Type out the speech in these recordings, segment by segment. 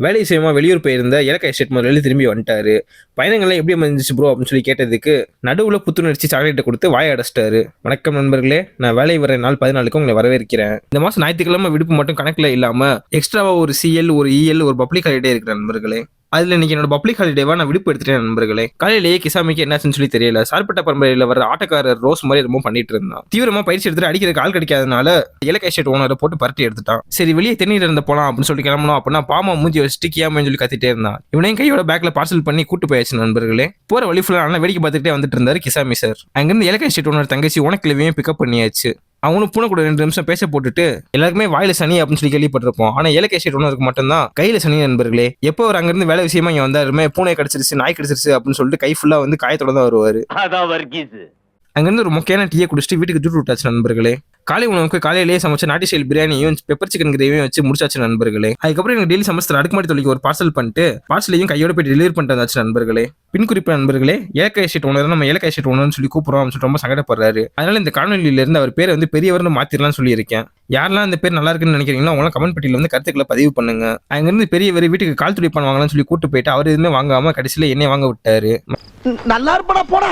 வேலை விஷயமா வெளியூர் போயிருந்த இலக்கை எஸ்டேட் முதலாளி திரும்பி வந்துட்டாரு. பயணங்கள்லாம் எப்படி அமைஞ்சிச்சு ப்ரோ அப்படின்னு சொல்லி கேட்டதுக்கு, நடுவுல புத்துணர்ச்சி சாக்லேட்ட குடுத்து வாய அடைச்சிட்டாரு. வணக்கம் நண்பர்களே, நான் வேலை வர நாள் 14க்கு உங்களை வரவேற்கிறேன். இந்த மாசம் ஞாயித்துக்கிழமை விடுப்பு மட்டும் கணக்குல இல்லாம, எக்ஸ்ட்ராவா ஒரு சிஎல், ஒரு இஎல், ஒரு பப்ளிக் ஹாலிடே இருக்கு நண்பர்களே. அதுல இன்னைக்கு என்னோட பப்ளிக் ஹாலிடேவா நான் விடுப்பு எடுத்துட்டேன் நண்பர்களே. காலையிலேயே கிசாமிக்கு என்னாச்சுன்னு சொல்லி தெரியல. சார்பட்ட பரம்பரையில வர ஆட்டக்காரர் ரோஸ் மாதிரி ரொம்ப பண்ணிட்டு இருந்தான். தீவிரமா பயிற்சி எடுத்துட்டு அடிக்கிறதுக்கு ஆள் கிடைக்காதனால இலக்கை எஸ்டேட் ஓனரை போட்டு பரட்டி எடுத்துட்டான். சரி வெளியே தென்னில இருந்து போலாம் அப்படின்னு சொல்லி கிளம்பணும் அப்படின்னா பாமா மூஞ்சி வச்சுட்டு கியாமன்னு சொல்லி கத்திட்டே இருந்தான். இவனையும் கையோட பேக்ல பார்சல் பண்ணி கூட்டு போயாச்சு நண்பர்களே. போற வழி ஃபுல்லா நல்லா வேடிக்கை பார்த்துட்டே வந்துட்டு இருந்தாரு கிசாமி சார். அங்கிருந்து இலக்கை எஸ்டேட் ஓனர் தங்கச்சி உனக்குலவையும் பிக்கப் பண்ணியாச்சு. அவனும் பூனை கூட 2 நிமிஷம் பேச போட்டுட்டு எல்லாருக்குமே வாயில சனி அப்படின்னு சொல்லி கேள்விப்பட்டிருப்போம். ஆனா இலக்கை எஸ்டேட் ஓனருக்கு மட்டும்தான் கையில சனி நண்பர்களே. எப்போ அவர் அங்கிருந்து வேலை விஷயமா இங்க வந்தாருமே பூனை கடிச்சிருச்சு, நாய் கடிச்சிருச்சு அப்படின்னு சொல்லிட்டு கை ஃபுல்லா வந்து காயத்தோட தான் வருவாரு. அங்கிருந்து ஒரு முக்கியமான டீயை குடிச்சிட்டு வீட்டுக்கு ஜூட் விட்டாச்சு நண்பர்களே. காலை உணவுக்கு காலையிலேயே சமைச்ச நாட்டி ஸ்டைல் பிரியாணியும் பெப்பர் சிக்கன் கிரேவியும் வச்சு முடிச்சாச்சு நண்பர்களே. அதுக்கப்புறம் எனக்கு டெய்லி சமைச்ச அடுக்குமாடி தொழிலுக்கு ஒரு பார்சல் பண்ணிட்டு பார்சலையும் கையோட போய் டெலிவரி பண்ணிட்டு வந்தாச்சு நண்பர்களே. பின் குறிப்பு நண்பர்களே, இலக்கை எஸ்டேட் ஓனர் நம்ம இலக்கை எஸ்டேட் ஓனர்னு சொல்லி கூப்பிடுறோம் சொல்லிட்டு ரொம்ப சங்கடப்படுறாரு. அதனால இந்த காணொலியில இருந்து அவர் பேரை வந்து பெரியவர்னு மாத்திரலாம் சொல்லியிருக்கேன். யாரெல்லாம் இந்த பேர் நல்லா இருக்குன்னு நினைக்கிறீங்களோ அவங்களாம் கமெண்ட் பெட்டியில வந்து கருத்துக்களை பதிவு பண்ணுங்க. அங்கிருந்து பெரியவர் வீட்டுக்கு கால் துடி பண்ணுவாங்கன்னு சொல்லி கூட்டு போயிட்டு அவர் எதுவுமே வாங்காம கடைசியில என்னை வாங்க விட்டாரு. நல்லா இருப்படா போடா,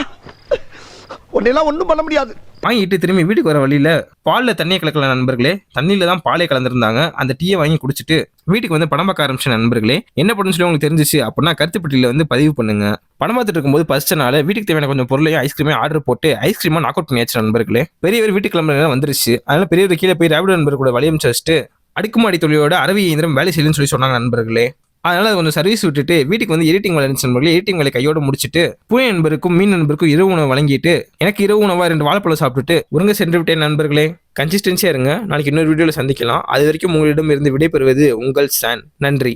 உன்னெல்லாம் ஒண்ணும் பண்ண முடியாது. வாங்கிட்டு திரும்பி வீட்டுக்கு வர வழியில பால்ல தண்ணியை கலக்கல நண்பர்களே. தண்ணியில தான் பாலே கலந்துருந்தாங்க. அந்த டீயை வாங்கி குடிச்சிட்டு வீட்டுக்கு வந்து படம் பார்க்க ஆரம்பிச்ச நண்பர்களே. என்ன பண்ணுன்னு சொல்லி உங்களுக்கு தெரிஞ்சிச்சு அப்படின்னா கருத்துப்பட்டியில வந்து பதிவு பண்ணுங்க. படம் பார்த்துட்டு இருக்கும்போது பசிச்சனால வீட்டுக்கு தேவையான கொஞ்சம் பொருளையும் ஐஸ்கிரீமே ஆர்டர் போட்டு ஐஸ்கிரீமா நாக் அவுட் பண்ணியாச்சு நண்பர்களே. பெரியவர் வீட்டுக்கு கிளம்புற வந்துருச்சு. அதனால பெரியவர் கீழே போய் ரேபிடோ நண்பர் கூட வழியமைச்சு வச்சுட்டு அடுக்குமாடி தொழிலோட அரவி இயந்திரம் வேலை செய்யுன்னு சொல்லி சொன்னாங்க நண்பர்களே. அதனால அது கொஞ்சம் சர்வீஸ் விட்டுட்டு வீட்டுக்கு வந்து எடிட்டிங் வேலை இருந்துச்சு நண்பர்களே. எடிட்டிங் வேலை கையோட முடிச்சுட்டு பூனை நண்பருக்கும் மீன் நண்பருக்கும் இரவு உணவு வழங்கிட்டு எனக்கு இரவு உணவா 2 வாழைப்பழம் சாப்பிட்டுட்டு உறங்க சென்று விட்டேன் நண்பர்களே. கன்சிஸ்டன்சியா இருங்க. நாளைக்கு இன்னொரு வீடியோல சந்திக்கலாம். அது வரைக்கும் உங்களிடம் இருந்து விடைபெறுவது உங்கள் சான். நன்றி.